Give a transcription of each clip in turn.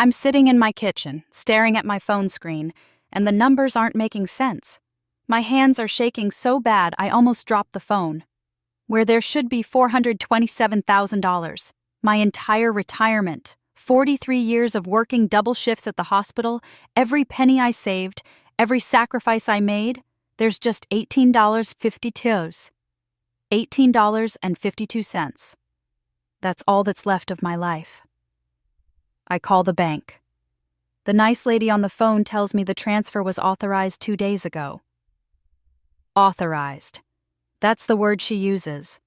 I'm sitting in my kitchen, staring at my phone screen, and the numbers aren't making sense. My hands are shaking so bad I almost dropped the phone. Where there should be $427,000, my entire retirement, 43 years of working double shifts at the hospital, every penny I saved, every sacrifice I made, there's just $18.52. $18.52. That's all that's left of my life. I call the bank. The nice lady on the phone tells me the transfer was authorized 2 days ago. Authorized. That's the word she uses.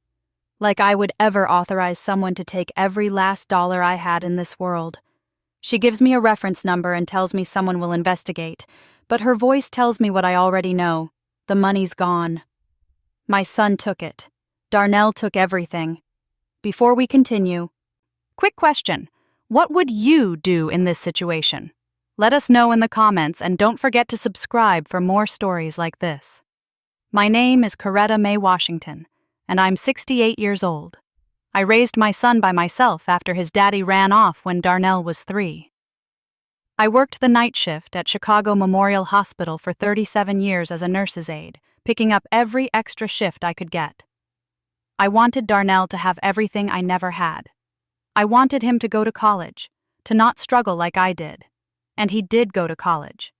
Like I would ever authorize someone to take every last dollar I had in this world. She gives me a reference number and tells me someone will investigate, but her voice tells me what I already know. The money's gone. My son took it. Darnell took everything. Before we continue, quick question. What would you do in this situation? Let us know in the comments, and don't forget to subscribe for more stories like this. My name is Coretta Mae Washington, and I'm 68 years old. I raised my son by myself after his daddy ran off when Darnell was 3. I worked the night shift at Chicago Memorial Hospital for 37 years as a nurse's aide, picking up every extra shift I could get. I wanted Darnell to have everything I never had. I wanted him to go to college, to not struggle like I did. And he did go to college.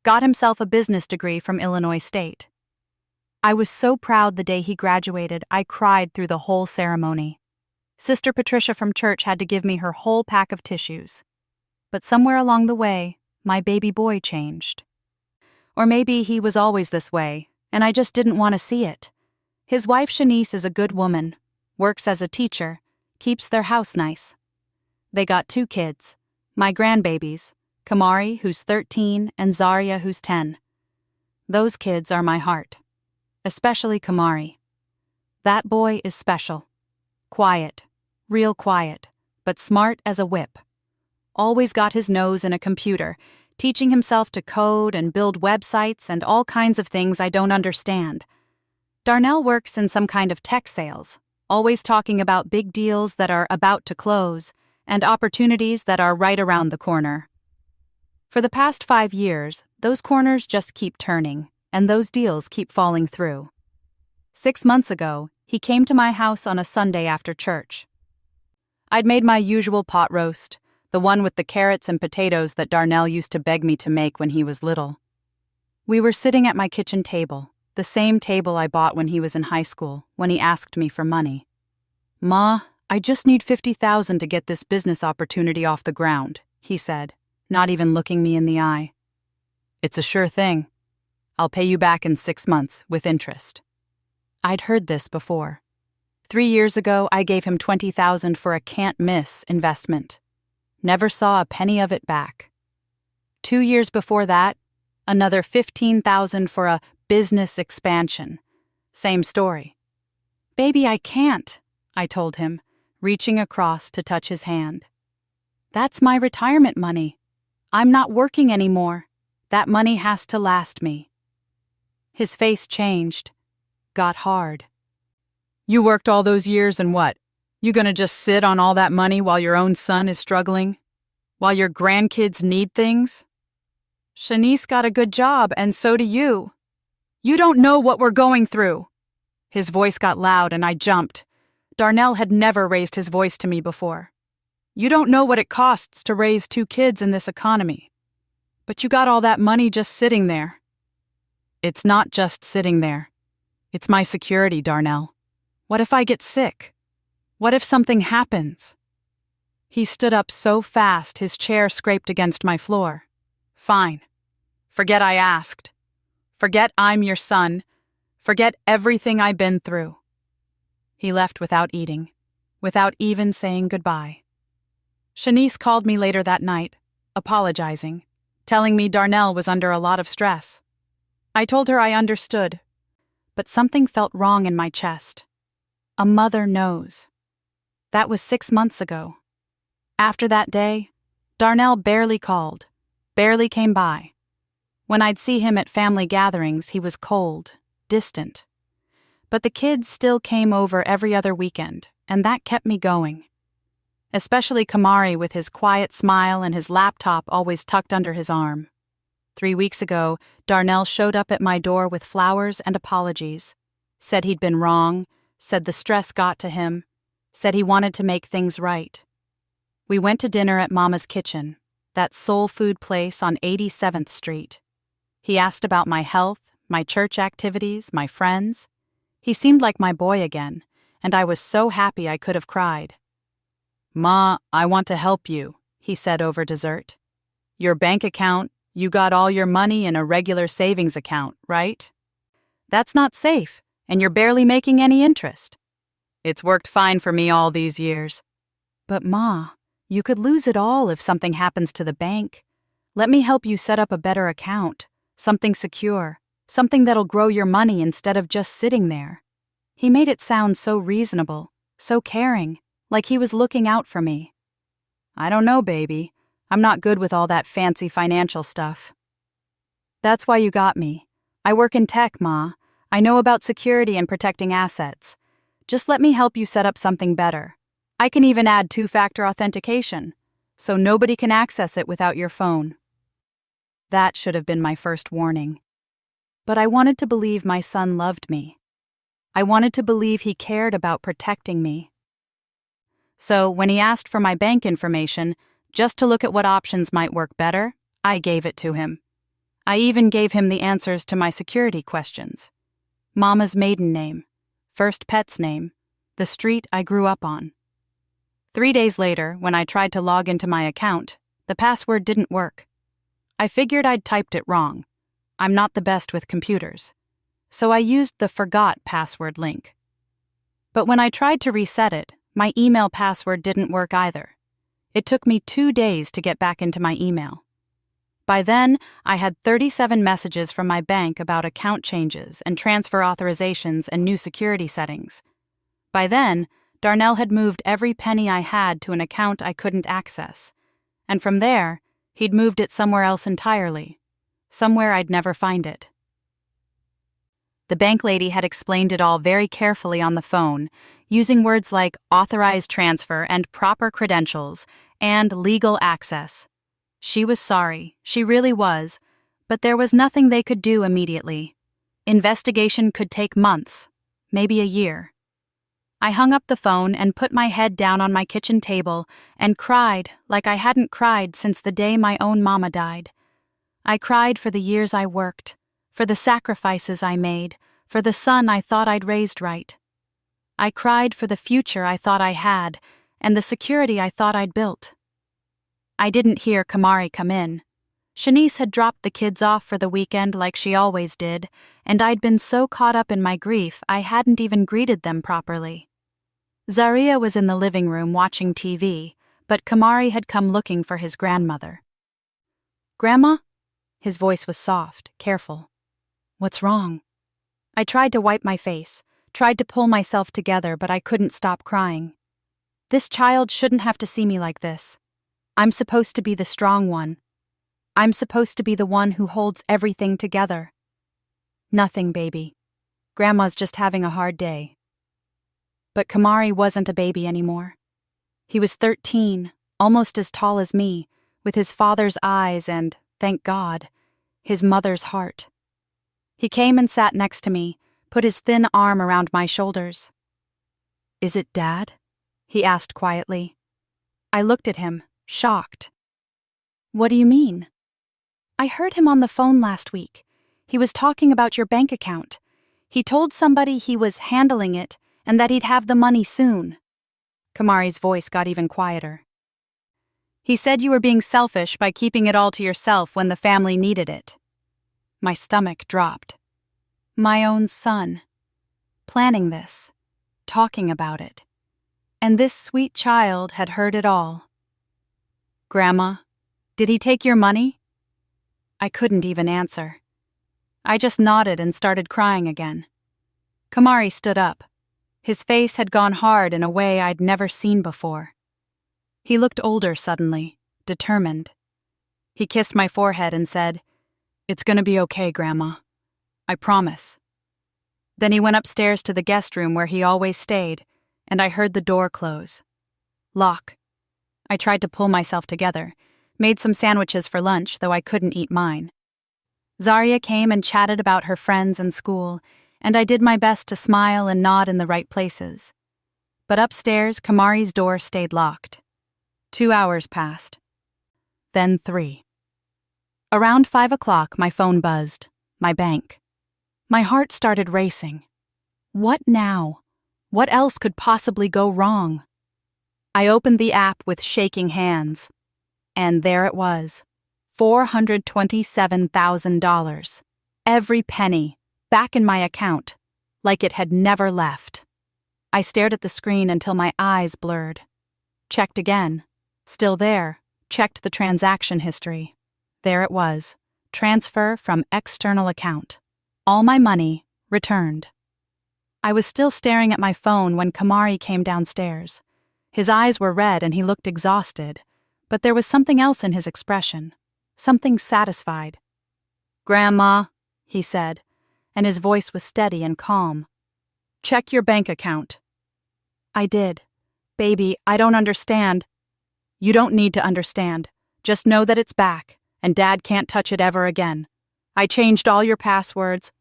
Got himself a business degree from Illinois State. I was so proud the day he graduated, I cried through the whole ceremony. Sister Patricia from church had to give me her whole pack of tissues. But somewhere along the way, my baby boy changed. Or maybe he was always this way, and I just didn't want to see it. His wife Shanice is a good woman, works as a teacher, keeps their house nice. They got 2 kids, my grandbabies, Kamari, who's 13, and Zaria, who's 10. Those kids are my heart. Especially Kamari. That boy is special. Quiet, real quiet, but smart as a whip. Always got his nose in a computer, teaching himself to code and build websites and all kinds of things I don't understand. Darnell works in some kind of tech sales, always talking about big deals that are about to close and opportunities that are right around the corner. For the past 5 years, those corners just keep turning, and those deals keep falling through. 6 months ago, he came to my house on a Sunday after church. I'd made my usual pot roast, the one with the carrots and potatoes that Darnell used to beg me to make when he was little. We were sitting at my kitchen table, the same table I bought when he was in high school, when he asked me for money. "Ma, I just need $50,000 to get this business opportunity off the ground," he said, not even looking me in the eye. "It's a sure thing. I'll pay you back in 6 months, with interest." I'd heard this before. 3 years ago, I gave him $20,000 for a can't-miss investment. Never saw a penny of it back. 2 years before that, another $15,000 for a business expansion. Same story. "Baby, I can't," I told him, reaching across to touch his hand. "That's my retirement money. I'm not working anymore. That money has to last me." His face changed, got hard. "You worked all those years and what? You gonna just sit on all that money while your own son is struggling? While your grandkids need things? Shanice got a good job, and so do you. You don't know what we're going through." His voice got loud and I jumped. Darnell had never raised his voice to me before. "You don't know what it costs to raise 2 kids in this economy. But you got all that money just sitting there." "It's not just sitting there. It's my security, Darnell. What if I get sick? What if something happens?" He stood up so fast his chair scraped against my floor. "Fine. Forget I asked. Forget I'm your son. Forget everything I've been through." He left without eating, without even saying goodbye. Shanice called me later that night, apologizing, telling me Darnell was under a lot of stress. I told her I understood, but something felt wrong in my chest. A mother knows. That was 6 months ago. After that day, Darnell barely called, barely came by. When I'd see him at family gatherings, he was cold, distant. But the kids still came over every other weekend, and that kept me going. especially Kamari with his quiet smile and his laptop always tucked under his arm. 3 weeks ago, Darnell showed up at my door with flowers and apologies. Said he'd been wrong, said the stress got to him, said he wanted to make things right. We went to dinner at Mama's Kitchen, that soul food place on 87th Street. He asked about my health, my church activities, my friends. He seemed like my boy again, and I was so happy I could have cried. "Ma, I want to help you," he said over dessert. "Your bank account, you got all your money in a regular savings account, right? That's not safe, and you're barely making any interest. It's worked fine for me all these years." "But Ma, you could lose it all if something happens to the bank. Let me help you set up a better account, something secure, something that'll grow your money instead of just sitting there." He made it sound so reasonable, so caring, like he was looking out for me. "I don't know, baby. I'm not good with all that fancy financial stuff." "That's why you got me. I work in tech, Ma. I know about security and protecting assets. Just let me help you set up something better. I can even add two-factor authentication, so nobody can access it without your phone." That should have been my first warning. But I wanted to believe my son loved me. I wanted to believe he cared about protecting me. So when he asked for my bank information, just to look at what options might work better, I gave it to him. I even gave him the answers to my security questions. Mama's maiden name, first pet's name, the street I grew up on. 3 days later, when I tried to log into my account, the password didn't work. I figured I'd typed it wrong. I'm not the best with computers. So I used the forgot password link. But when I tried to reset it, my email password didn't work either. It took me 2 days to get back into my email. By then, I had 37 messages from my bank about account changes and transfer authorizations and new security settings. By then, Darnell had moved every penny I had to an account I couldn't access. And from there, he'd moved it somewhere else entirely, somewhere I'd never find it. The bank lady had explained it all very carefully on the phone, using words like authorized transfer and proper credentials and legal access. She was sorry, she really was, but there was nothing they could do immediately. Investigation could take months, maybe a year. I hung up the phone and put my head down on my kitchen table and cried like I hadn't cried since the day my own mama died. I cried for the years I worked, for the sacrifices I made, for the son I thought I'd raised right. I cried for the future I thought I had, and the security I thought I'd built. I didn't hear Kamari come in. Shanice had dropped the kids off for the weekend like she always did, and I'd been so caught up in my grief I hadn't even greeted them properly. Zaria was in the living room watching TV, but Kamari had come looking for his grandmother. "Grandma?" His voice was soft, careful. "What's wrong?" I tried to wipe my face, tried to pull myself together, but I couldn't stop crying. This child shouldn't have to see me like this. I'm supposed to be the strong one. I'm supposed to be the one who holds everything together. "Nothing, baby. Grandma's just having a hard day." But Kamari wasn't a baby anymore. He was 13, almost as tall as me, with his father's eyes and, thank God, his mother's heart. He came and sat next to me, put his thin arm around my shoulders. "Is it Dad?" he asked quietly. I looked at him, shocked. "What do you mean?" "I heard him on the phone last week. He was talking about your bank account. He told somebody he was handling it and that he'd have the money soon." Kamari's voice got even quieter. "He said you were being selfish by keeping it all to yourself when the family needed it." My stomach dropped. My own son. Planning this. Talking about it. And this sweet child had heard it all. "Grandma, did he take your money?" I couldn't even answer. I just nodded and started crying again. Kamari stood up. His face had gone hard in a way I'd never seen before. He looked older suddenly, determined. He kissed my forehead and said, "It's gonna be okay, Grandma. I promise." Then he went upstairs to the guest room where he always stayed, and I heard the door close. Lock. I tried to pull myself together, made some sandwiches for lunch, though I couldn't eat mine. Zarya came and chatted about her friends and school, and I did my best to smile and nod in the right places. But upstairs, Kamari's door stayed locked. 2 hours passed. Then 3. Around 5 o'clock, my phone buzzed. My bank. My heart started racing. What now? What else could possibly go wrong? I opened the app with shaking hands. And there it was. $427,000. Every penny, back in my account, like it had never left. I stared at the screen until my eyes blurred. Checked again. Still there. Checked the transaction history. There it was. Transfer from external account. All my money returned. I was still staring at my phone when Kamari came downstairs. His eyes were red and he looked exhausted, but there was something else in his expression. Something satisfied. "Grandma," he said, and his voice was steady and calm. "Check your bank account." I did. "Baby, I don't understand." "You don't need to understand. Just know that it's back, and Dad can't touch it ever again. I changed all your passwords,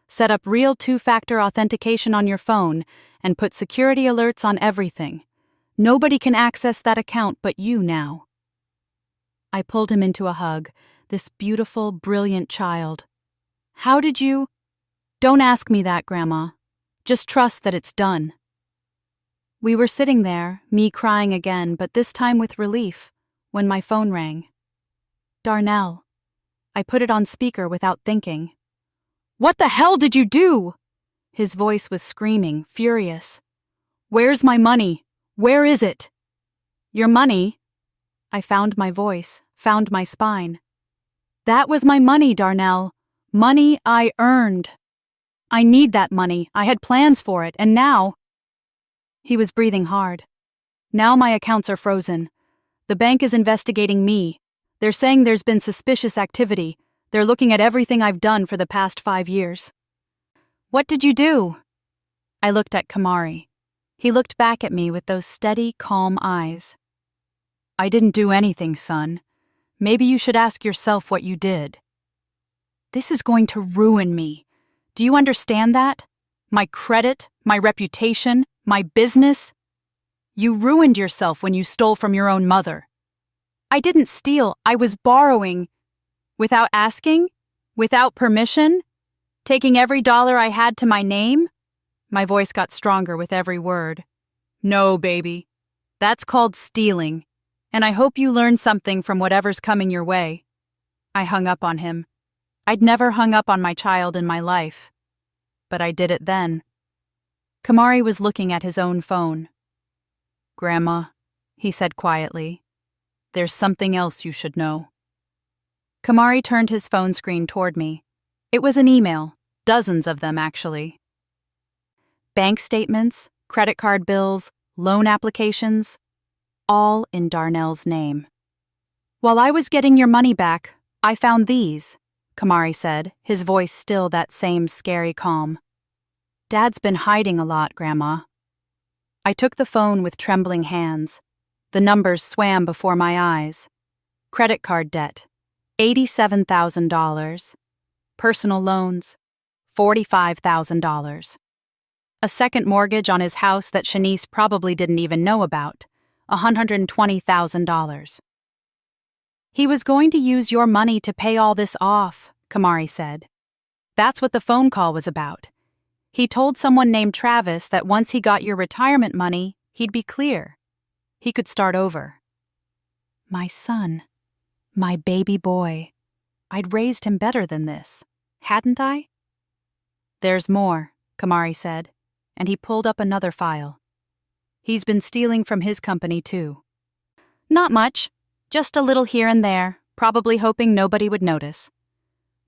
set up real 2-factor authentication on your phone, and put security alerts on everything. Nobody can access that account but you now." I pulled him into a hug, this beautiful, brilliant child. "How did you—" "Don't ask me that, Grandma. Just trust that it's done." We were sitting there, me crying again, but this time with relief, when my phone rang. Darnell. I put it on speaker without thinking. "What the hell did you do?" His voice was screaming, furious. "Where's my money? Where is it?" "Your money?" I found my voice, found my spine. "That was my money, Darnell. Money I earned. I need that money. I had plans for it, and now—" He was breathing hard. "Now my accounts are frozen. The bank is investigating me. They're saying there's been suspicious activity. They're looking at everything I've done for the past 5 years." "What did you do?" I looked at Kamari. He looked back at me with those steady, calm eyes. "I didn't do anything, son. Maybe you should ask yourself what you did." "This is going to ruin me. Do you understand that? My credit, my reputation, my business? You ruined yourself when you stole from your own mother." "I didn't steal. I was borrowing." "Without asking? Without permission? Taking every dollar I had to my name?" My voice got stronger with every word. "No, baby. That's called stealing. And I hope you learn something from whatever's coming your way." I hung up on him. I'd never hung up on my child in my life. But I did it then. Kamari was looking at his own phone. "Grandma," he said quietly, "there's something else you should know." Kamari turned his phone screen toward me. It was an email, dozens of them actually. Bank statements, credit card bills, loan applications, all in Darnell's name. "While I was getting your money back, I found these," Kamari said, his voice still that same scary calm. "Dad's been hiding a lot, Grandma." I took the phone with trembling hands. The numbers swam before my eyes. Credit card debt, $87,000. Personal loans, $45,000. A second mortgage on his house that Shanice probably didn't even know about, $120,000. "He was going to use your money to pay all this off," Kamari said. "That's what the phone call was about. He told someone named Travis that once he got your retirement money, he'd be clear. He could start over." My son. My baby boy. I'd raised him better than this, hadn't I? "There's more," Kamari said, and he pulled up another file. "He's been stealing from his company, too." "Not much. Just a little here and there, probably hoping nobody would notice.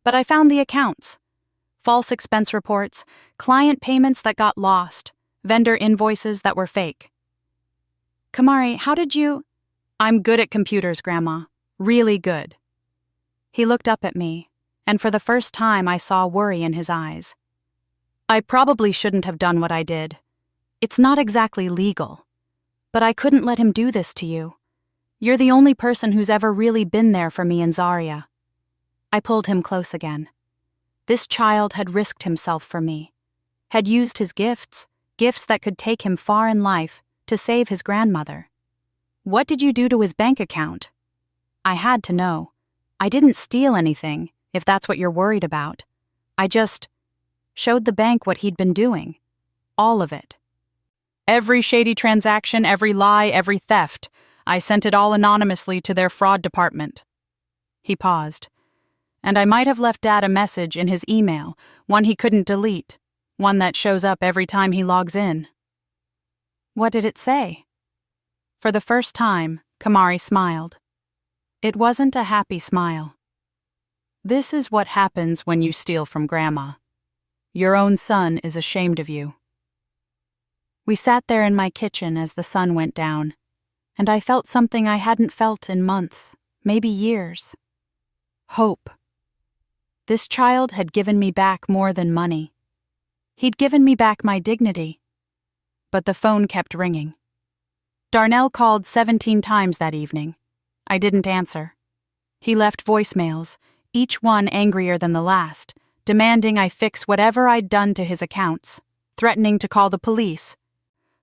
But I found the accounts. False expense reports, client payments that got lost, vendor invoices that were fake." "Kamari, how did you—" "I'm good at computers, Grandma. Really good." He looked up at me, and for the first time I saw worry in his eyes. "I probably shouldn't have done what I did. It's not exactly legal. But I couldn't let him do this to you. You're the only person who's ever really been there for me and Zarya." I pulled him close again. This child had risked himself for me, had used his gifts that could take him far in life, to save his grandmother. "What did you do to his bank account?" I had to know. I didn't steal anything, if that's what you're worried about. I just showed the bank what he'd been doing. All of it. Every shady transaction, every lie, every theft. I sent it all anonymously to their fraud department. He paused. And I might have left Dad a message in his email, one he couldn't delete, one that shows up every time he logs in. What did it say? For the first time, Kamari smiled. It wasn't a happy smile. "This is what happens when you steal from Grandma. Your own son is ashamed of you." We sat there in my kitchen as the sun went down, and I felt something I hadn't felt in months, maybe years. Hope. This child had given me back more than money. He'd given me back my dignity. But the phone kept ringing. Darnell called 17 times that evening. I didn't answer. He left voicemails, each one angrier than the last, demanding I fix whatever I'd done to his accounts, threatening to call the police,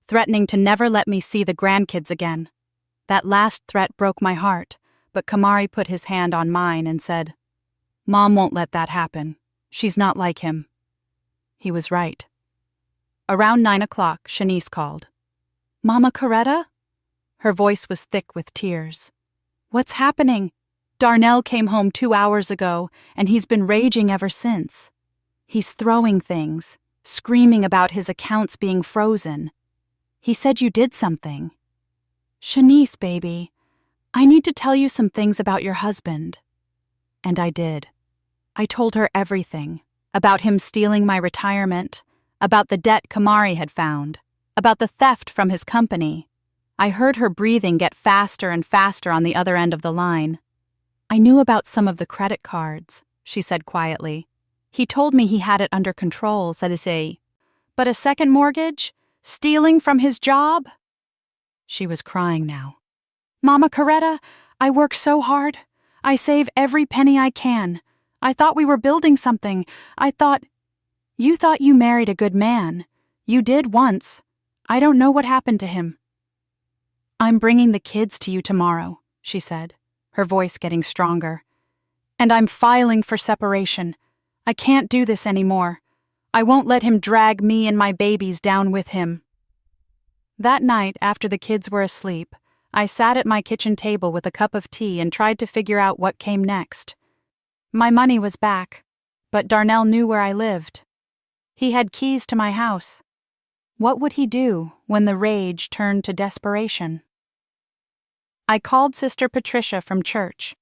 threatening to never let me see the grandkids again. That last threat broke my heart, but Kamari put his hand on mine and said, "Mom won't let that happen. She's not like him." He was right. Around 9 o'clock, Shanice called. "Mama Coretta?" Her voice was thick with tears. "What's happening? Darnell came home 2 hours ago, and he's been raging ever since. He's throwing things, screaming about his accounts being frozen. He said you did something." "Shanice, baby, I need to tell you some things about your husband." And I did. I told her everything, about him stealing my retirement, about the debt Kamari had found, about the theft from his company. I heard her breathing get faster and faster on the other end of the line. "I knew about some of the credit cards," she said quietly. "He told me he had it under control, but a second mortgage? Stealing from his job?" She was crying now. "Mama Coretta, I work so hard. I save every penny I can. I thought we were building something. You thought you married a good man. You did once. I don't know what happened to him." "I'm bringing the kids to you tomorrow," she said, her voice getting stronger. "And I'm filing for separation. I can't do this anymore. I won't let him drag me and my babies down with him." That night, after the kids were asleep, I sat at my kitchen table with a cup of tea and tried to figure out what came next. My money was back, but Darnell knew where I lived. He had keys to my house. What would he do when the rage turned to desperation? I called Sister Patricia from church.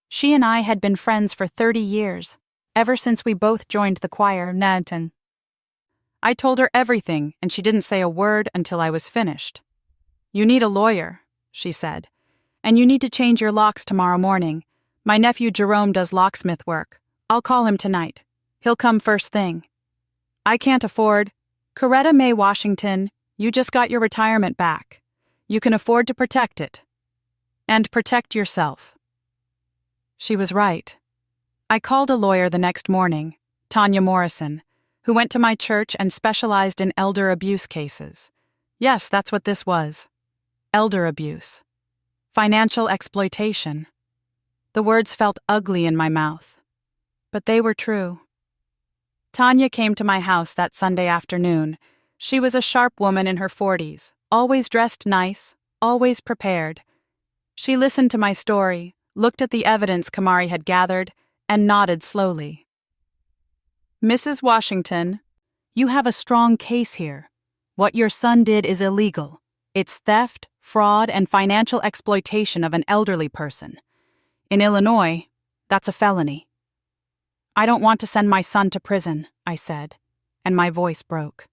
She and I had been friends for 30 years, ever since we both joined the choir, Nanton. I told her everything, and she didn't say a word until I was finished. "You need a lawyer," she said, "and you need to change your locks tomorrow morning. My nephew Jerome does locksmith work. I'll call him tonight. He'll come first thing. I can't afford. Coretta May Washington, you just got your retirement back. You can afford to protect it. And protect yourself." She was right. I called a lawyer the next morning, Tanya Morrison, who went to my church and specialized in elder abuse cases. Yes, that's what this was. Elder abuse. Financial exploitation. The words felt ugly in my mouth, but they were true. Tanya came to my house that Sunday afternoon. She was a sharp woman in her 40s, always dressed nice, always prepared. She listened to my story, looked at the evidence Kamari had gathered, and nodded slowly. "Mrs. Washington, you have a strong case here. What your son did is illegal. It's theft, fraud, and financial exploitation of an elderly person. In Illinois, that's a felony." "I don't want to send my son to prison," I said, and my voice broke.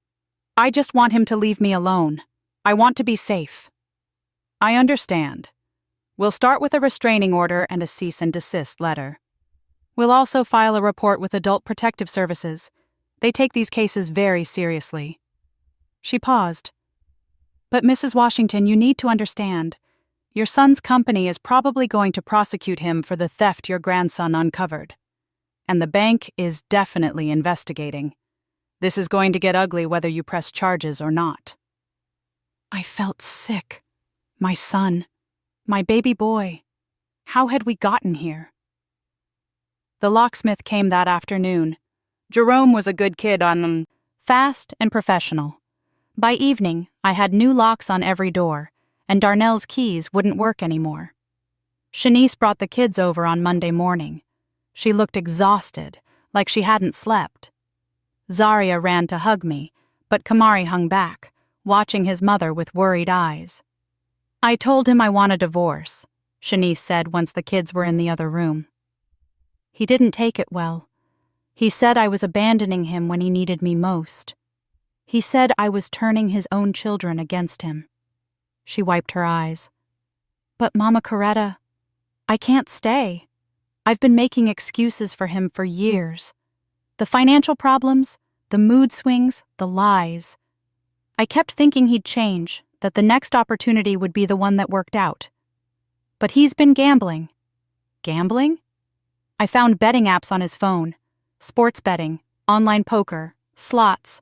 "I just want him to leave me alone. I want to be safe." "I understand. We'll start with a restraining order and a cease and desist letter. We'll also file a report with Adult Protective Services. They take these cases very seriously." She paused. "But Mrs. Washington, you need to understand. Your son's company is probably going to prosecute him for the theft your grandson uncovered. And the bank is definitely investigating. This is going to get ugly whether you press charges or not." I felt sick. My son. My baby boy. How had we gotten here? The locksmith came that afternoon. Jerome was a good kid fast and professional. By evening, I had new locks on every door, and Darnell's keys wouldn't work anymore. Shanice brought the kids over on Monday morning. She looked exhausted, like she hadn't slept. Zaria ran to hug me, but Kamari hung back, watching his mother with worried eyes. "I told him I want a divorce," Shanice said once the kids were in the other room. "He didn't take it well. He said I was abandoning him when he needed me most. He said I was turning his own children against him." She wiped her eyes. "But Mama Coretta, I can't stay. I've been making excuses for him for years. The financial problems, the mood swings, the lies. I kept thinking he'd change, that the next opportunity would be the one that worked out. But he's been gambling." "Gambling?" "I found betting apps on his phone. Sports betting, online poker, slots.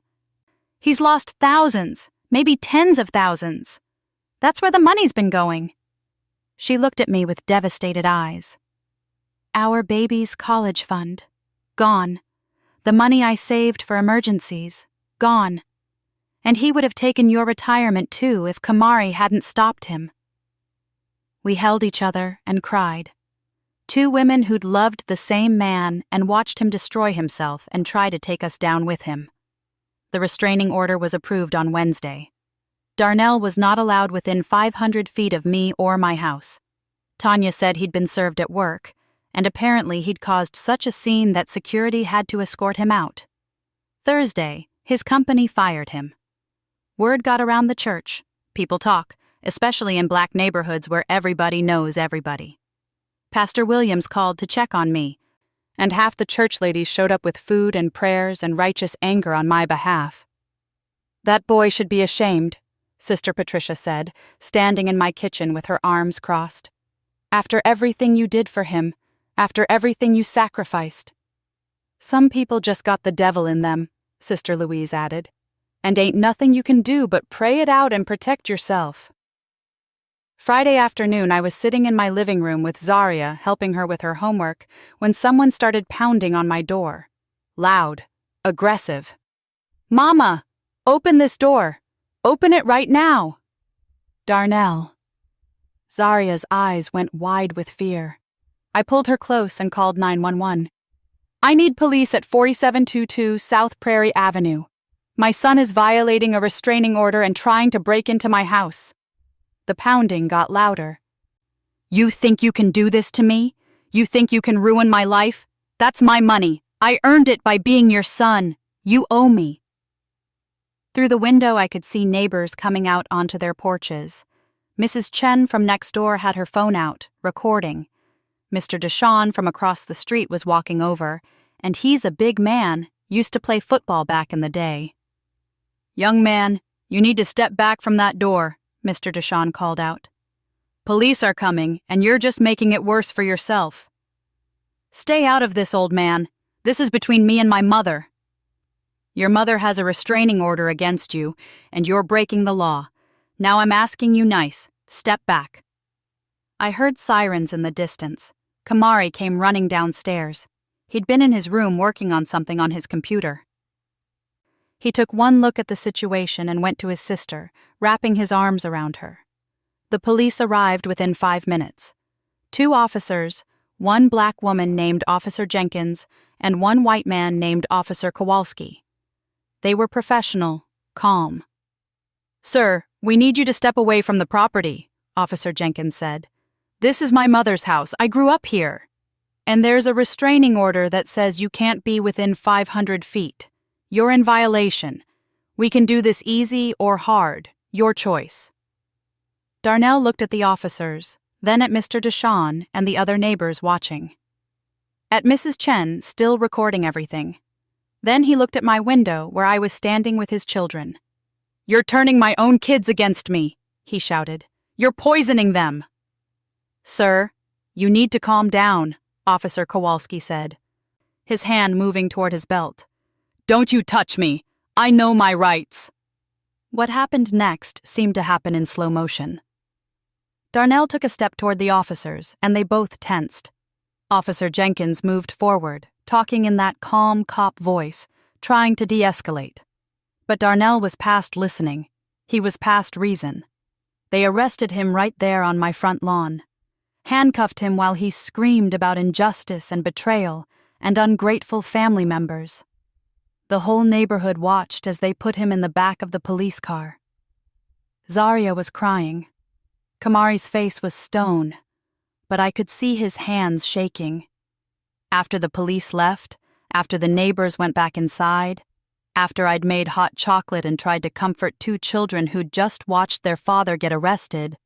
He's lost thousands, maybe tens of thousands. That's where the money's been going." She looked at me with devastated eyes. "Our baby's college fund. Gone. The money I saved for emergencies. Gone. And he would have taken your retirement too if Kamari hadn't stopped him." We held each other and cried. Two women who'd loved the same man and watched him destroy himself and try to take us down with him. The restraining order was approved on Wednesday. Darnell was not allowed within 500 feet of me or my house. Tanya said he'd been served at work, and apparently he'd caused such a scene that security had to escort him out. Thursday, his company fired him. Word got around the church. People talk, especially in black neighborhoods where everybody knows everybody. Pastor Williams called to check on me, and half the church ladies showed up with food and prayers and righteous anger on my behalf. "That boy should be ashamed," Sister Patricia said, standing in my kitchen with her arms crossed. "After everything you did for him, after everything you sacrificed." "Some people just got the devil in them," Sister Louise added, "and ain't nothing you can do but pray it out and protect yourself." Friday afternoon, I was sitting in my living room with Zaria, helping her with her homework, when someone started pounding on my door. Loud. Aggressive. "Mama! Open this door! Open it right now!" "Darnell." Zaria's eyes went wide with fear. I pulled her close and called 911. "I need police at 4722 South Prairie Avenue. My son is violating a restraining order and trying to break into my house." The pounding got louder. "You think you can do this to me? You think you can ruin my life? That's my money. I earned it by being your son. You owe me." Through the window, I could see neighbors coming out onto their porches. Mrs. Chen from next door had her phone out, recording. Mr. Deshawn from across the street was walking over, and he's a big man, used to play football back in the day. "Young man, you need to step back from that door," Mr. Deshawn called out. "Police are coming, and you're just making it worse for yourself." "Stay out of this, old man. This is between me and my mother." "Your mother has a restraining order against you, and you're breaking the law. Now I'm asking you nice. Step back." I heard sirens in the distance. Kamari came running downstairs. He'd been in his room working on something on his computer. He took one look at the situation and went to his sister, wrapping his arms around her. The police arrived within 5 minutes. 2 officers, one black woman named Officer Jenkins, and one white man named Officer Kowalski. They were professional, calm. "Sir, we need you to step away from the property," Officer Jenkins said. "This is my mother's house. I grew up here. And there's a restraining order that says you can't be within 500 feet. You're in violation. We can do this easy or hard. Your choice." Darnell looked at the officers, then at Mr. Deshawn and the other neighbors watching. At Mrs. Chen, still recording everything. Then he looked at my window where I was standing with his children. "You're turning my own kids against me," he shouted. "You're poisoning them. Sir, you need to calm down, Officer Kowalski said, his hand moving toward his belt. Don't you touch me. I know my rights. What happened next seemed to happen in slow motion. Darnell took a step toward the officers, and they both tensed. Officer Jenkins moved forward, talking in that calm cop voice, trying to de-escalate. But Darnell was past listening. He was past reason. They arrested him right there on my front lawn, handcuffed him while he screamed about injustice and betrayal and ungrateful family members. The whole neighborhood watched as they put him in the back of the police car. Zaria was crying. Kamari's face was stone, but I could see his hands shaking. After the police left, after the neighbors went back inside, after I'd made hot chocolate and tried to comfort two children who'd just watched their father get arrested,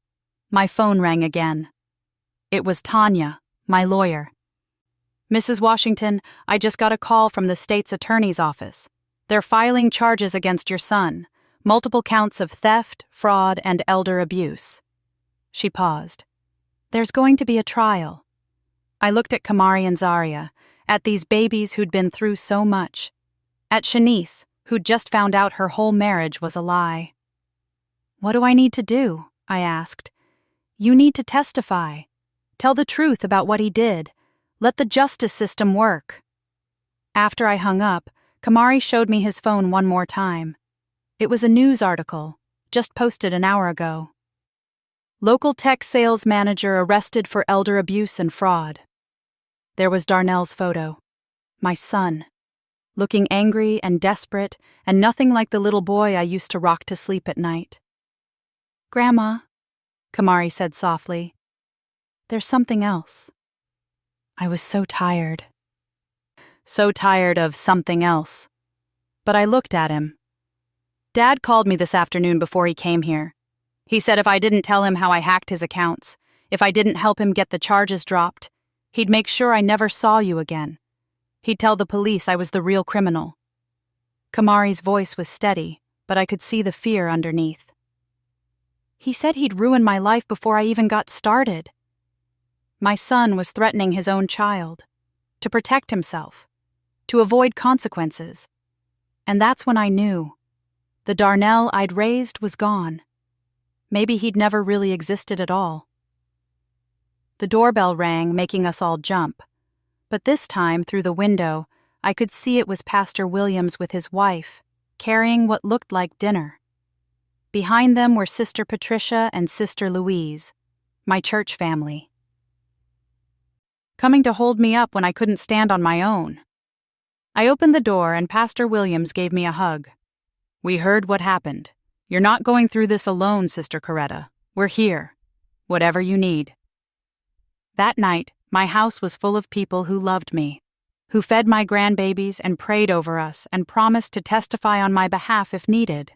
my phone rang again. It was Tanya, my lawyer. Mrs. Washington, I just got a call from the state's attorney's office. They're filing charges against your son, multiple counts of theft, fraud, and elder abuse. She paused. There's going to be a trial. I looked at Kamari and Zaria, at these babies who'd been through so much, at Shanice, who'd just found out her whole marriage was a lie. What do I need to do? I asked. You need to testify. Tell the truth about what he did. Let the justice system work. After I hung up, Kamari showed me his phone one more time. It was a news article, just posted an hour ago. Local tech sales manager arrested for elder abuse and fraud. There was Darnell's photo. My son. Looking angry and desperate, and nothing like the little boy I used to rock to sleep at night. Grandma, Kamari said softly, there's something else. I was so tired. So tired of something else. But I looked at him. Dad called me this afternoon before he came here. He said if I didn't tell him how I hacked his accounts, if I didn't help him get the charges dropped, he'd make sure I never saw you again. He'd tell the police I was the real criminal. Kamari's voice was steady, but I could see the fear underneath. He said he'd ruin my life before I even got started. My son was threatening his own child, to protect himself, to avoid consequences. And that's when I knew. The Darnell I'd raised was gone. Maybe he'd never really existed at all. The doorbell rang, making us all jump. But this time, through the window, I could see it was Pastor Williams with his wife, carrying what looked like dinner. Behind them were Sister Patricia and Sister Louise, my church family. Coming to hold me up when I couldn't stand on my own. I opened the door and Pastor Williams gave me a hug. We heard what happened. You're not going through this alone, Sister Coretta. We're here. Whatever you need. That night, my house was full of people who loved me, who fed my grandbabies and prayed over us and promised to testify on my behalf if needed,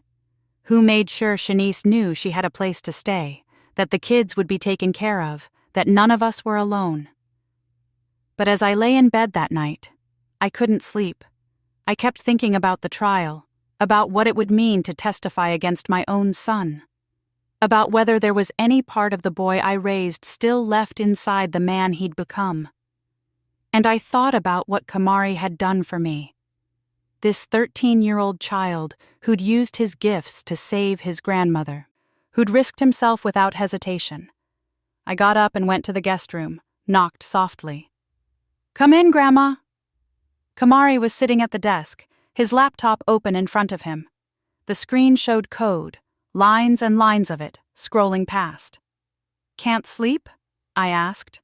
who made sure Shanice knew she had a place to stay, that the kids would be taken care of, that none of us were alone. But as I lay in bed that night, I couldn't sleep. I kept thinking about the trial, about what it would mean to testify against my own son, about whether there was any part of the boy I raised still left inside the man he'd become. And I thought about what Kamari had done for me. This 13-year-old child who'd used his gifts to save his grandmother, who'd risked himself without hesitation. I got up and went to the guest room, knocked softly. Come in, Grandma. Kamari was sitting at the desk, his laptop open in front of him. The screen showed code, lines and lines of it, scrolling past. Can't sleep? I asked.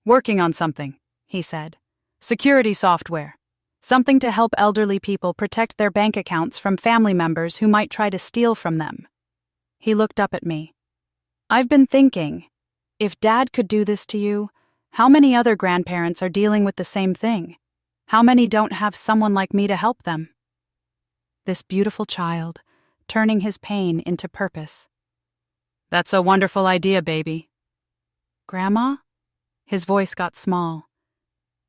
Working on something, he said. Security software. Something to help elderly people protect their bank accounts from family members who might try to steal from them. He looked up at me. I've been thinking, if Dad could do this to you, how many other grandparents are dealing with the same thing? How many don't have someone like me to help them? This beautiful child, turning his pain into purpose. That's a wonderful idea, baby. Grandma? His voice got small.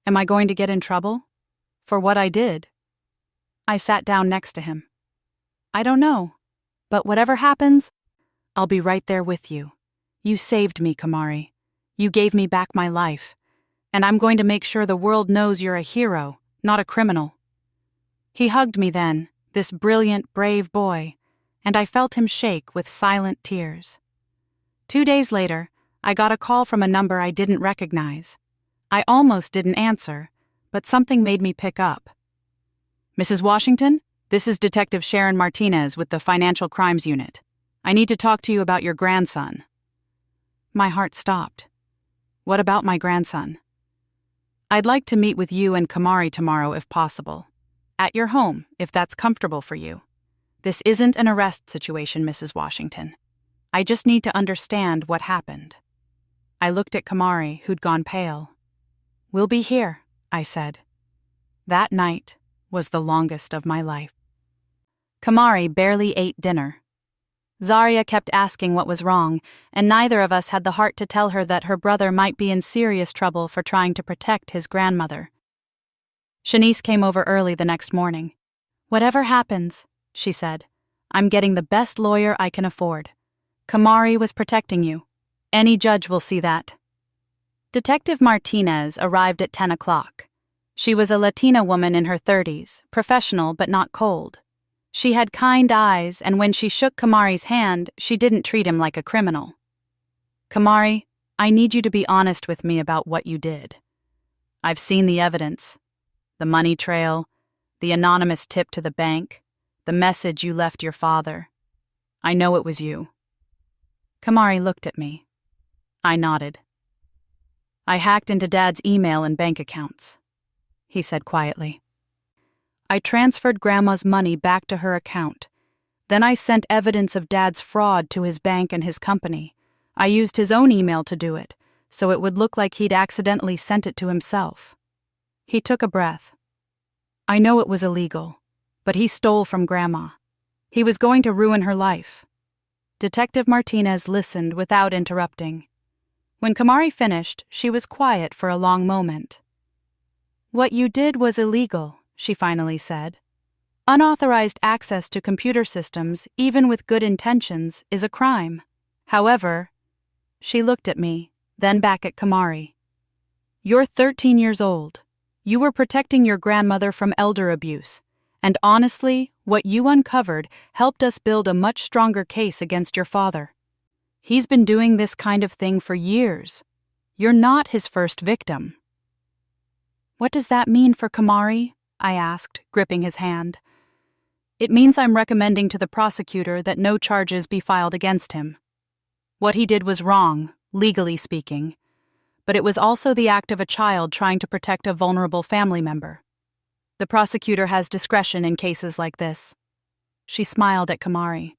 Am I going to get in trouble? For what I did? I sat down next to him. I don't know, but whatever happens, I'll be right there with you. You saved me, Kamari. You gave me back my life, and I'm going to make sure the world knows you're a hero, not a criminal." He hugged me then, this brilliant, brave boy, and I felt him shake with silent tears. 2 days later, I got a call from a number I didn't recognize. I almost didn't answer, but something made me pick up. "Mrs. Washington, this is Detective Sharon Martinez with the Financial Crimes Unit. I need to talk to you about your grandson." My heart stopped. "What about my grandson?" "I'd like to meet with you and Kamari tomorrow if possible. At your home, if that's comfortable for you. This isn't an arrest situation, Mrs. Washington. I just need to understand what happened." I looked at Kamari, who'd gone pale. "We'll be here," I said. That night was the longest of my life. Kamari barely ate dinner. Zarya kept asking what was wrong, and neither of us had the heart to tell her that her brother might be in serious trouble for trying to protect his grandmother. Shanice came over early the next morning. "Whatever happens," she said, "I'm getting the best lawyer I can afford. Kamari was protecting you. Any judge will see that." Detective Martinez arrived at 10 o'clock. She was a Latina woman in her 30s, professional but not cold. She had kind eyes, and when she shook Kamari's hand, she didn't treat him like a criminal. "Kamari, I need you to be honest with me about what you did. I've seen the evidence. The money trail, the anonymous tip to the bank, the message you left your father. I know it was you." Kamari looked at me. I nodded. "I hacked into Dad's email and bank accounts," he said quietly. "I transferred Grandma's money back to her account. Then I sent evidence of Dad's fraud to his bank and his company. I used his own email to do it, so it would look like he'd accidentally sent it to himself." He took a breath. "I know it was illegal, but he stole from Grandma. He was going to ruin her life." Detective Martinez listened without interrupting. When Kamari finished, she was quiet for a long moment. "What you did was illegal," she finally said. "Unauthorized access to computer systems, even with good intentions, is a crime. However," she looked at me, then back at Kamari, "you're 13 years old. You were protecting your grandmother from elder abuse, and honestly, what you uncovered helped us build a much stronger case against your father. He's been doing this kind of thing for years. You're not his first victim." "What does that mean for Kamari?" I asked, gripping his hand. "It means I'm recommending to the prosecutor that no charges be filed against him. What he did was wrong, legally speaking, but it was also the act of a child trying to protect a vulnerable family member. The prosecutor has discretion in cases like this." She smiled at Kamari.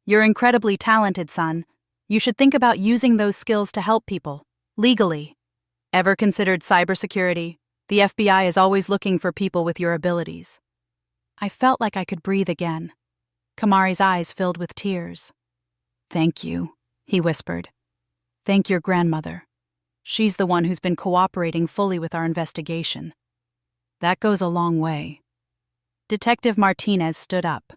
"You're incredibly talented, son. You should think about using those skills to help people, legally. Ever considered cybersecurity? The FBI is always looking for people with your abilities." I felt like I could breathe again. Kamari's eyes filled with tears. "Thank you," he whispered. "Thank your grandmother. She's the one who's been cooperating fully with our investigation. That goes a long way." Detective Martinez stood up.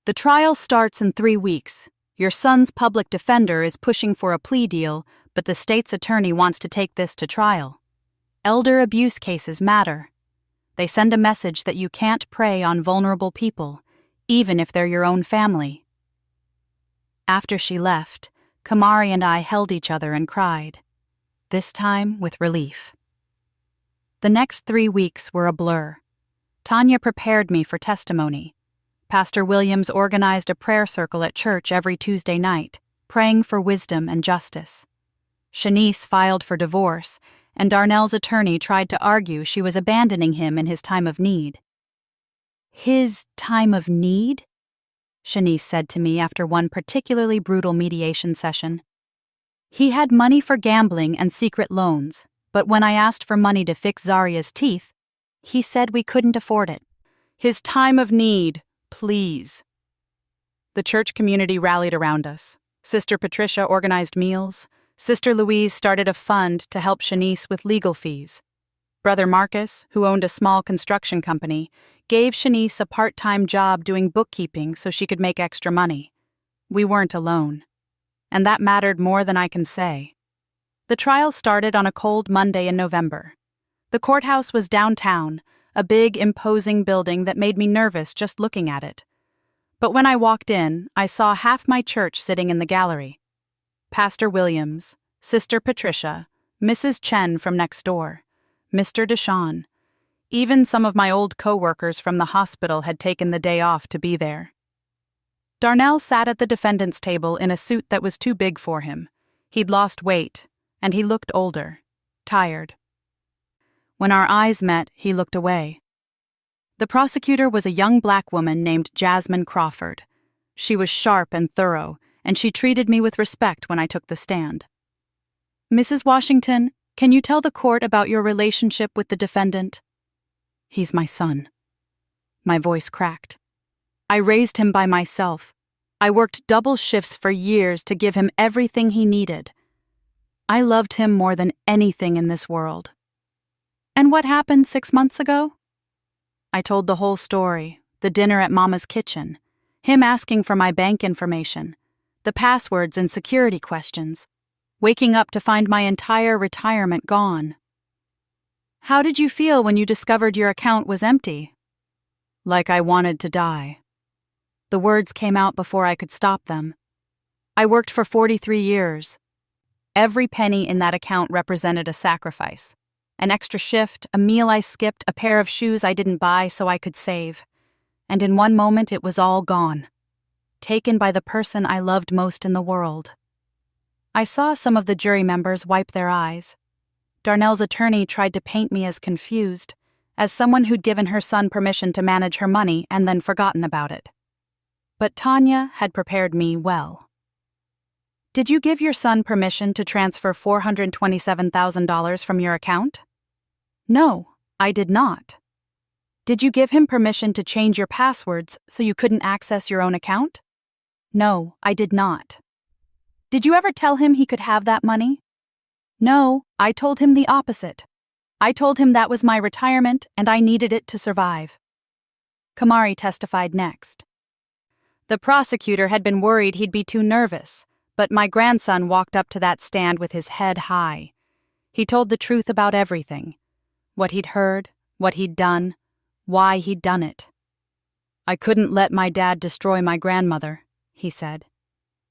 "The trial starts in 3 weeks. Your son's public defender is pushing for a plea deal, but the state's attorney wants to take this to trial. Elder abuse cases matter. They send a message that you can't prey on vulnerable people, even if they're your own family." After she left, Kamari and I held each other and cried, this time with relief. The next 3 weeks were a blur. Tanya prepared me for testimony. Pastor Williams organized a prayer circle at church every Tuesday night, praying for wisdom and justice. Shanice filed for divorce, and Darnell's attorney tried to argue she was abandoning him in his time of need. "His time of need?" Shanice said to me after one particularly brutal mediation session. "He had money for gambling and secret loans, but when I asked for money to fix Zarya's teeth, he said we couldn't afford it. His time of need, please." The church community rallied around us. Sister Patricia organized meals. Sister Louise started a fund to help Shanice with legal fees. Brother Marcus, who owned a small construction company, gave Shanice a part-time job doing bookkeeping so she could make extra money. We weren't alone. And that mattered more than I can say. The trial started on a cold Monday in November. The courthouse was downtown, a big, imposing building that made me nervous just looking at it. But when I walked in, I saw half my church sitting in the gallery. Pastor Williams, Sister Patricia, Mrs. Chen from next door, Mr. Deshawn. Even some of my old co-workers from the hospital had taken the day off to be there. Darnell sat at the defendant's table in a suit that was too big for him. He'd lost weight, and he looked older, tired. When our eyes met, he looked away. The prosecutor was a young black woman named Jasmine Crawford. She was sharp and thorough, and she treated me with respect when I took the stand. "Mrs. Washington, can you tell the court about your relationship with the defendant?" "He's my son." My voice cracked. "I raised him by myself. I worked double shifts for years to give him everything he needed. I loved him more than anything in this world." "And what happened 6 months ago?" I told the whole story, the dinner at Mama's kitchen, him asking for my bank information, the passwords and security questions, waking up to find my entire retirement gone. "How did you feel when you discovered your account was empty?" "Like I wanted to die." The words came out before I could stop them. I worked for 43 years. Every penny in that account represented a sacrifice. An extra shift, a meal I skipped, a pair of shoes I didn't buy so I could save. And in one moment it was all gone. Taken by the person I loved most in the world. I saw some of the jury members wipe their eyes. Darnell's attorney tried to paint me as confused, as someone who'd given her son permission to manage her money and then forgotten about it. But Tanya had prepared me well. "Did you give your son permission to transfer $427,000 from your account?" "No, I did not." "Did you give him permission to change your passwords so you couldn't access your own account?" "No, I did not." "Did you ever tell him he could have that money?" "No, I told him the opposite. I told him that was my retirement and I needed it to survive." Kamari testified next. The prosecutor had been worried he'd be too nervous, but my grandson walked up to that stand with his head high. He told the truth about everything. What he'd heard, what he'd done, why he'd done it. "I couldn't let my dad destroy my grandmother," he said.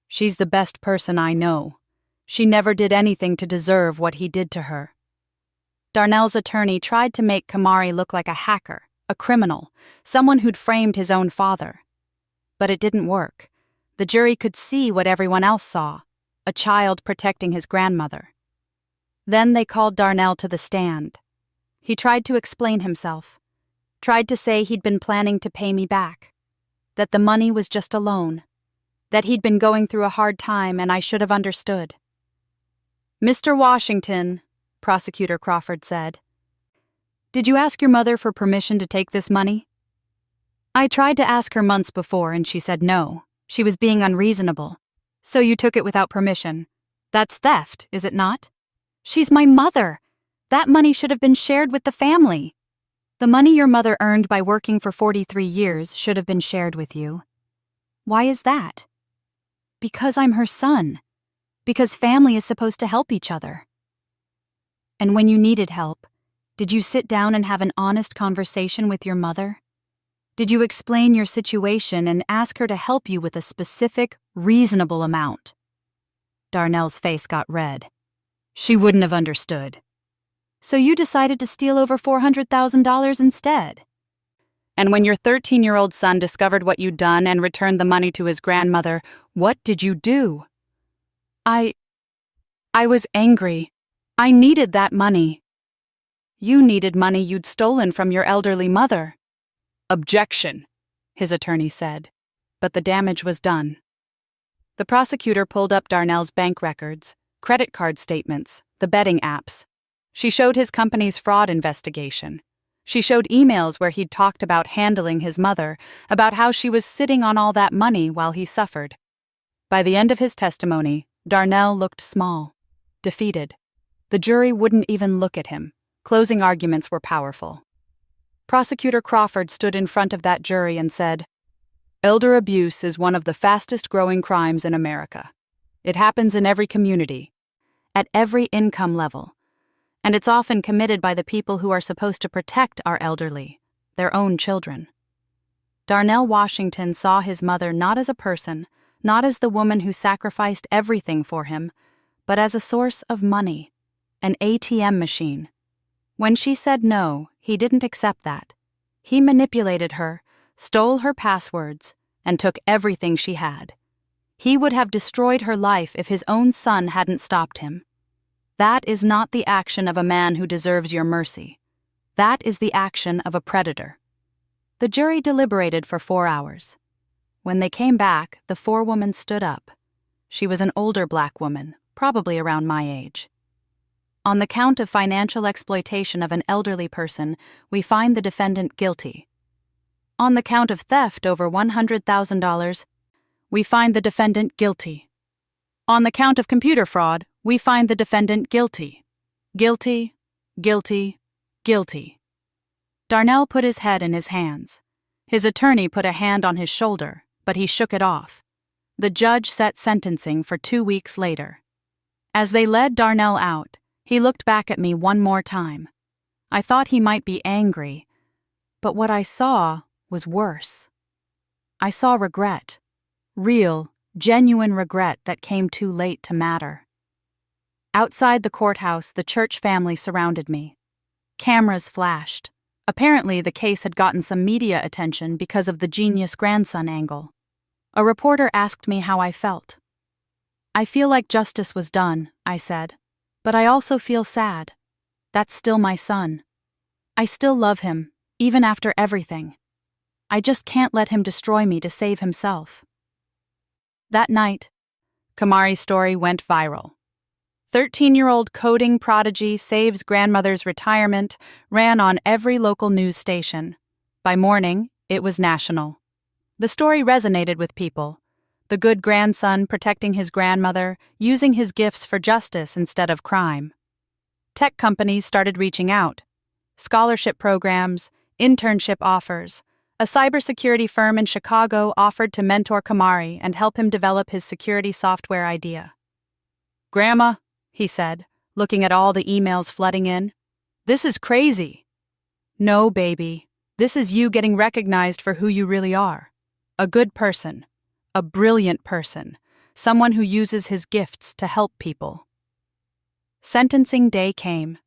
"She's the best person I know. She never did anything to deserve what he did to her." Darnell's attorney tried to make Kamari look like a hacker, a criminal, someone who'd framed his own father. But it didn't work. The jury could see what everyone else saw, a child protecting his grandmother. Then they called Darnell to the stand. He tried to explain himself, tried to say he'd been planning to pay me back, that the money was just a loan, that he'd been going through a hard time and I should have understood. "Mr. Washington," Prosecutor Crawford said, "did you ask your mother for permission to take this money?" "I tried to ask her months before and she said no. She was being unreasonable. So you took it without permission. That's theft, is it not? She's my mother. That money should have been shared with the family. The money your mother earned by working for 43 years should have been shared with you." "Why is that?" "Because I'm her son. Because family is supposed to help each other." "And when you needed help, did you sit down and have an honest conversation with your mother? Did you explain your situation and ask her to help you with a specific, reasonable amount?" Darnell's face got red. "She wouldn't have understood." "So you decided to steal over $400,000 instead?" "And when your 13-year-old son discovered what you'd done and returned the money to his grandmother, what did you do?" I was angry. I needed that money." "You needed money you'd stolen from your elderly mother." "Objection," his attorney said, but the damage was done. The prosecutor pulled up Darnell's bank records, credit card statements, the betting apps. She showed his company's fraud investigation. She showed emails where he'd talked about handling his mother, about how she was sitting on all that money while he suffered. By the end of his testimony, Darnell looked small, defeated. The jury wouldn't even look at him. Closing arguments were powerful. Prosecutor Crawford stood in front of that jury and said, "Elder abuse is one of the fastest-growing crimes in America. It happens in every community. at every income level. And it's often committed by the people who are supposed to protect our elderly, their own children. Darnell Washington saw his mother not as a person, not as the woman who sacrificed everything for him, but as a source of money, an ATM machine. When she said no, he didn't accept that. He manipulated her, stole her passwords, and took everything she had. He would have destroyed her life if his own son hadn't stopped him. That is not the action of a man who deserves your mercy. That is the action of a predator. The jury deliberated for 4 hours. When they came back, the forewoman stood up. She was an older black woman, probably around my age. On the count of financial exploitation of an elderly person, we find the defendant guilty. On the count of theft over $100,000, we find the defendant guilty. On the count of computer fraud, we find the defendant guilty. Guilty, guilty, guilty. Darnell put his head in his hands. His attorney put a hand on his shoulder, but he shook it off. The judge set sentencing for 2 weeks later. As they led Darnell out, he looked back at me one more time. I thought he might be angry, but what I saw was worse. I saw regret. Real, genuine regret that came too late to matter. Outside the courthouse, the church family surrounded me. Cameras flashed. Apparently, the case had gotten some media attention because of the genius grandson angle. A reporter asked me how I felt. I feel like justice was done, I said, but I also feel sad. That's still my son. I still love him, even after everything. I just can't let him destroy me to save himself. That night, Kamari's story went viral. 13-year-old coding prodigy saves grandmother's retirement ran on every local news station. By morning, it was national. The story resonated with people. The good grandson protecting his grandmother, using his gifts for justice instead of crime. Tech companies started reaching out. Scholarship programs, internship offers. A cybersecurity firm in Chicago offered to mentor Kamari and help him develop his security software idea. "Grandma," he said, looking at all the emails flooding in, "this is crazy." "No, baby. This is you getting recognized for who you really are. A good person. A brilliant person. Someone who uses his gifts to help people." Sentencing day came.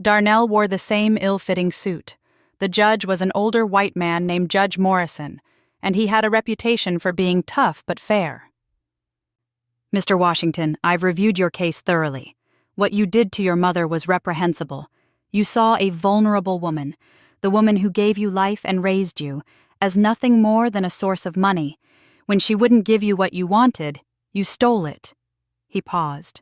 Darnell wore the same ill-fitting suit. The judge was an older white man named Judge Morrison, and he had a reputation for being tough but fair. "Mr. Washington, I've reviewed your case thoroughly. What you did to your mother was reprehensible. You saw a vulnerable woman, the woman who gave you life and raised you, as nothing more than a source of money. When she wouldn't give you what you wanted, you stole it." He paused.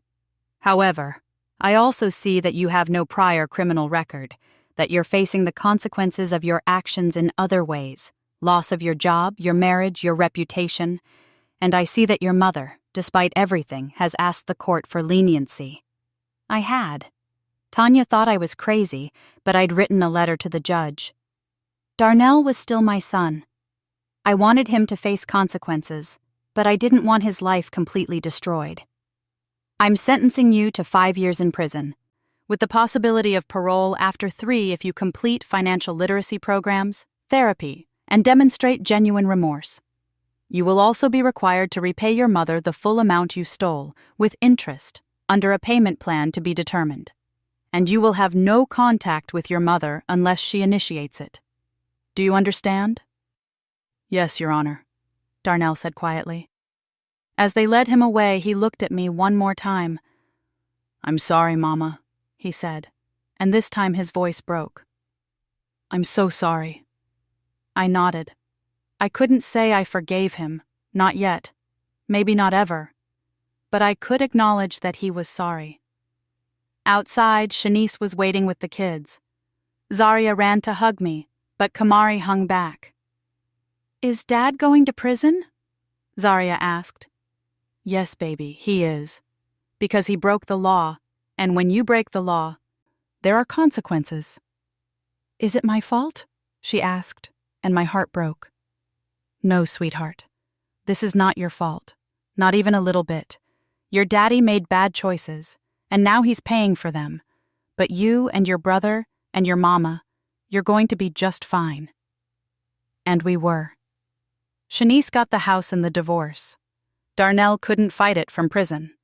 "However, I also see that you have no prior criminal record, that you're facing the consequences of your actions in other ways, loss of your job, your marriage, your reputation, and I see that your mother, despite everything, has asked the court for leniency." I had. Tanya thought I was crazy, but I'd written a letter to the judge. Darnell was still my son. I wanted him to face consequences, but I didn't want his life completely destroyed. "I'm sentencing you to 5 years in prison, with the possibility of parole after 3 if you complete financial literacy programs, therapy, and demonstrate genuine remorse. You will also be required to repay your mother the full amount you stole, with interest, under a payment plan to be determined. And you will have no contact with your mother unless she initiates it. Do you understand?" "Yes, Your Honor," Darnell said quietly. As they led him away, he looked at me one more time. "I'm sorry, Mama," he said, and this time his voice broke. "I'm so sorry." I nodded. I couldn't say I forgave him, not yet, maybe not ever, but I could acknowledge that he was sorry. Outside, Shanice was waiting with the kids. Zaria ran to hug me, but Kamari hung back. "Is Dad going to prison?" Zaria asked. "Yes, baby, he is. Because he broke the law, and when you break the law, there are consequences." "Is it my fault?" she asked, and my heart broke. "No, sweetheart. This is not your fault. Not even a little bit. Your daddy made bad choices, and now he's paying for them. But you and your brother and your mama, you're going to be just fine." And we were. Shanice got the house in the divorce. Darnell couldn't fight it from prison.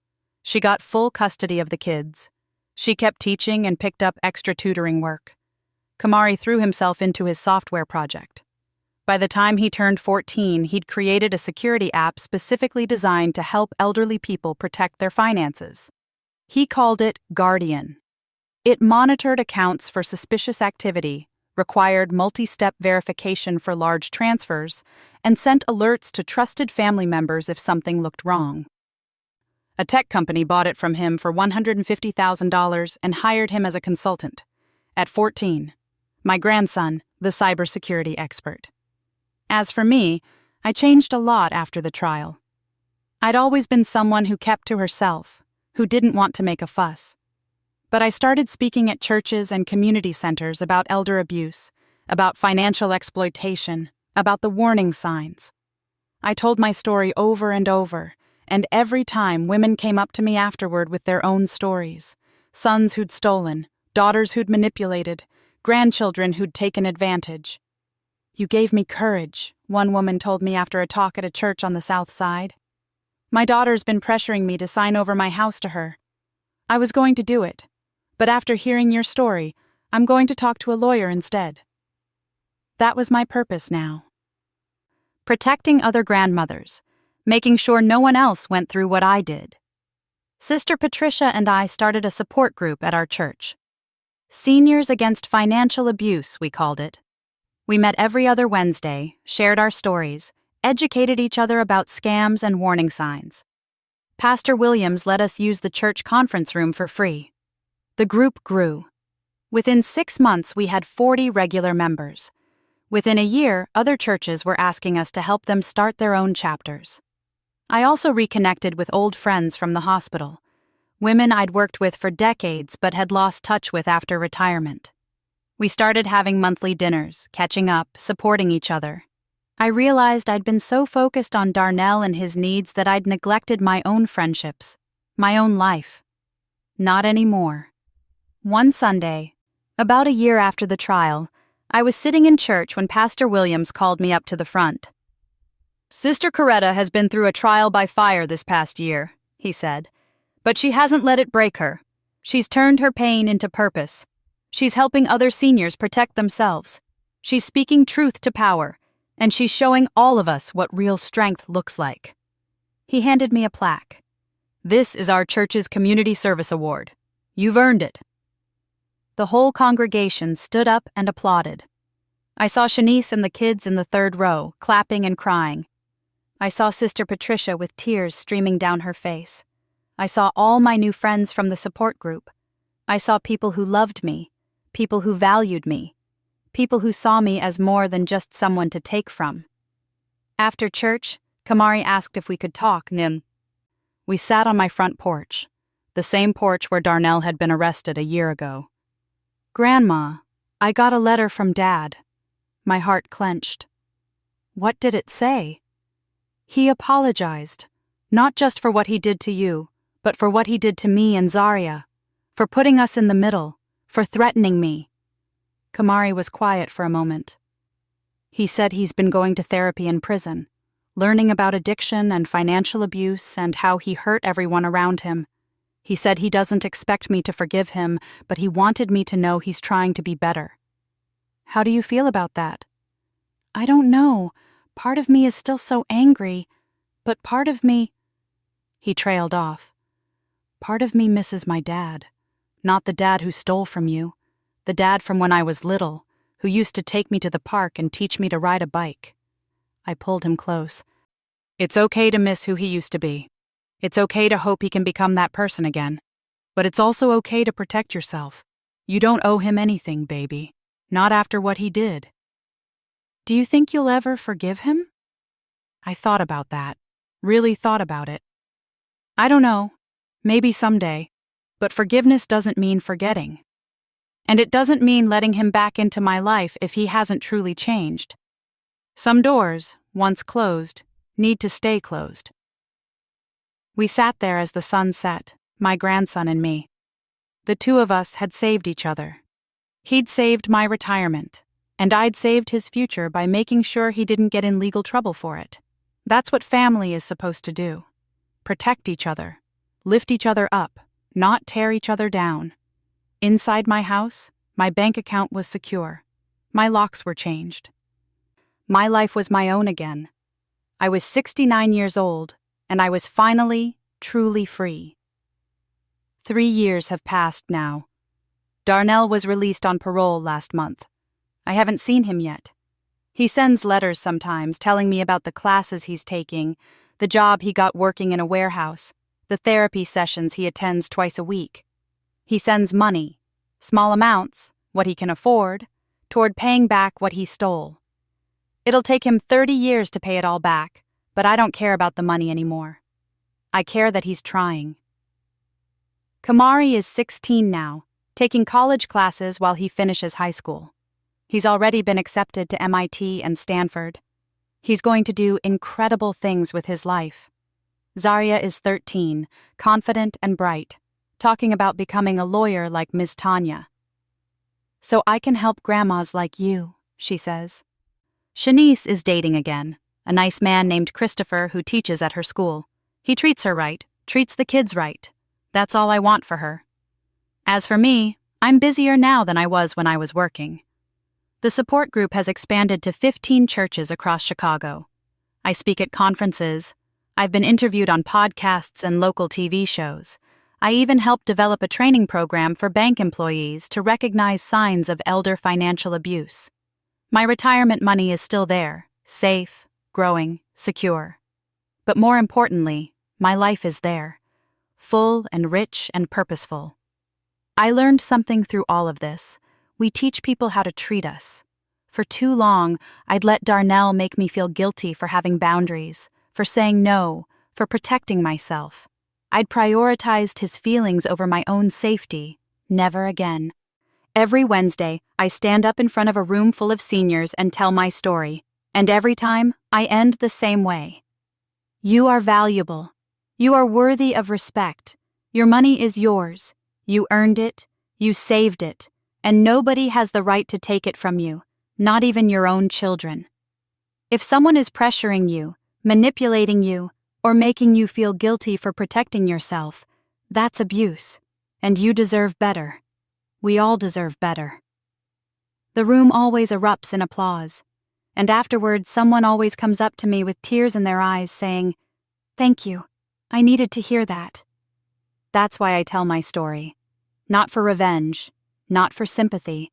She got full custody of the kids. She kept teaching and picked up extra tutoring work. Kamari threw himself into his software project. By the time he turned 14, he'd created a security app specifically designed to help elderly people protect their finances. He called it Guardian. It monitored accounts for suspicious activity, required multi-step verification for large transfers, and sent alerts to trusted family members if something looked wrong. A tech company bought it from him for $150,000 and hired him as a consultant. At 14, my grandson, the cybersecurity expert. As for me, I changed a lot after the trial. I'd always been someone who kept to herself, who didn't want to make a fuss. But I started speaking at churches and community centers about elder abuse, about financial exploitation, about the warning signs. I told my story over and over, and every time women came up to me afterward with their own stories. Sons who'd stolen, daughters who'd manipulated, grandchildren who'd taken advantage. "You gave me courage," one woman told me after a talk at a church on the South Side. "My daughter's been pressuring me to sign over my house to her. I was going to do it, but after hearing your story, I'm going to talk to a lawyer instead." That was my purpose now. Protecting other grandmothers, making sure no one else went through what I did. Sister Patricia and I started a support group at our church. Seniors Against Financial Abuse, we called it. We met every other Wednesday, shared our stories, educated each other about scams and warning signs. Pastor Williams let us use the church conference room for free. The group grew. Within 6 months, we had 40 regular members. Within a year, other churches were asking us to help them start their own chapters. I also reconnected with old friends from the hospital, women I'd worked with for decades but had lost touch with after retirement. We started having monthly dinners, catching up, supporting each other. I realized I'd been so focused on Darnell and his needs that I'd neglected my own friendships, my own life. Not anymore. One Sunday, about a year after the trial, I was sitting in church when Pastor Williams called me up to the front. "Sister Coretta has been through a trial by fire this past year," he said. "But she hasn't let it break her. She's turned her pain into purpose. She's helping other seniors protect themselves. She's speaking truth to power, and she's showing all of us what real strength looks like." He handed me a plaque. "This is our church's Community Service Award. You've earned it." The whole congregation stood up and applauded. I saw Shanice and the kids in the third row, clapping and crying. I saw Sister Patricia with tears streaming down her face. I saw all my new friends from the support group. I saw people who loved me, people who valued me, people who saw me as more than just someone to take from. After church, Kamari asked if we could talk, Nim. We sat on my front porch, the same porch where Darnell had been arrested a year ago. "Grandma, I got a letter from Dad." My heart clenched. What did it say? He apologized, not just for what he did to you, but for what he did to me and Zaria, for putting us in the middle, for threatening me. Kamari was quiet for a moment. He said he's been going to therapy in prison, learning about addiction and financial abuse and how he hurt everyone around him. He said he doesn't expect me to forgive him, but he wanted me to know he's trying to be better. How do you feel about that? I don't know. Part of me is still so angry, but part of me... He trailed off. Part of me misses my dad. Not the dad who stole from you. The dad from when I was little, who used to take me to the park and teach me to ride a bike. I pulled him close. It's okay to miss who he used to be. It's okay to hope he can become that person again. But it's also okay to protect yourself. You don't owe him anything, baby. Not after what he did. Do you think you'll ever forgive him? I thought about that. Really thought about it. I don't know. Maybe someday. But forgiveness doesn't mean forgetting. And it doesn't mean letting him back into my life if he hasn't truly changed. Some doors, once closed, need to stay closed. We sat there as the sun set, my grandson and me. The two of us had saved each other. He'd saved my retirement, and I'd saved his future by making sure he didn't get in legal trouble for it. That's what family is supposed to do. Protect each other, lift each other up, not tear each other down. Inside my house, my bank account was secure. My locks were changed. My life was my own again. I was 69 years old, and I was finally, truly free. 3 years have passed now. Darnell was released on parole last month. I haven't seen him yet. He sends letters sometimes telling me about the classes he's taking, the job he got working in a warehouse, the therapy sessions he attends twice a week. He sends money, small amounts, what he can afford, toward paying back what he stole. It'll take him 30 years to pay it all back, but I don't care about the money anymore. I care that he's trying. Kamari is 16 now, taking college classes while he finishes high school. He's already been accepted to MIT and Stanford. He's going to do incredible things with his life. Zarya is 13, confident and bright, talking about becoming a lawyer like Ms. Tanya. So I can help grandmas like you, she says. Shanice is dating again, a nice man named Christopher who teaches at her school. He treats her right, treats the kids right. That's all I want for her. As for me, I'm busier now than I was when I was working. The support group has expanded to 15 churches across Chicago. I speak at conferences. I've been interviewed on podcasts and local TV shows. I even helped develop a training program for bank employees to recognize signs of elder financial abuse. My retirement money is still there, safe, growing, secure. But more importantly, my life is there, full and rich and purposeful. I learned something through all of this. We teach people how to treat us. For too long, I'd let Darnell make me feel guilty for having boundaries, for saying no, for protecting myself. I'd prioritized his feelings over my own safety. Never again. Every Wednesday, I stand up in front of a room full of seniors and tell my story, and every time, I end the same way. You are valuable. You are worthy of respect. Your money is yours. You earned it. You saved it. And nobody has the right to take it from you, not even your own children. If someone is pressuring you, manipulating you, or making you feel guilty for protecting yourself, that's abuse, and you deserve better. We all deserve better. The room always erupts in applause, and afterwards someone always comes up to me with tears in their eyes saying, "Thank you, I needed to hear that." That's why I tell my story. Not for revenge, not for sympathy,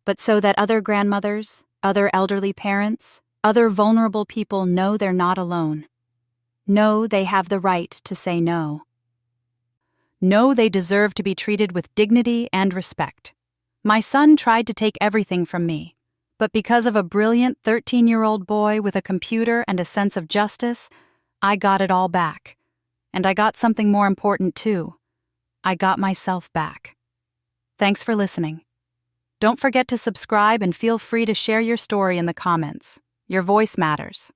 but so that other grandmothers, other elderly parents, other vulnerable people know they're not alone. Know they have the right to say no. Know they deserve to be treated with dignity and respect. My son tried to take everything from me, but because of a brilliant 13-year-old boy with a computer and a sense of justice, I got it all back. And I got something more important too. I got myself back. Thanks for listening. Don't forget to subscribe and feel free to share your story in the comments. Your voice matters.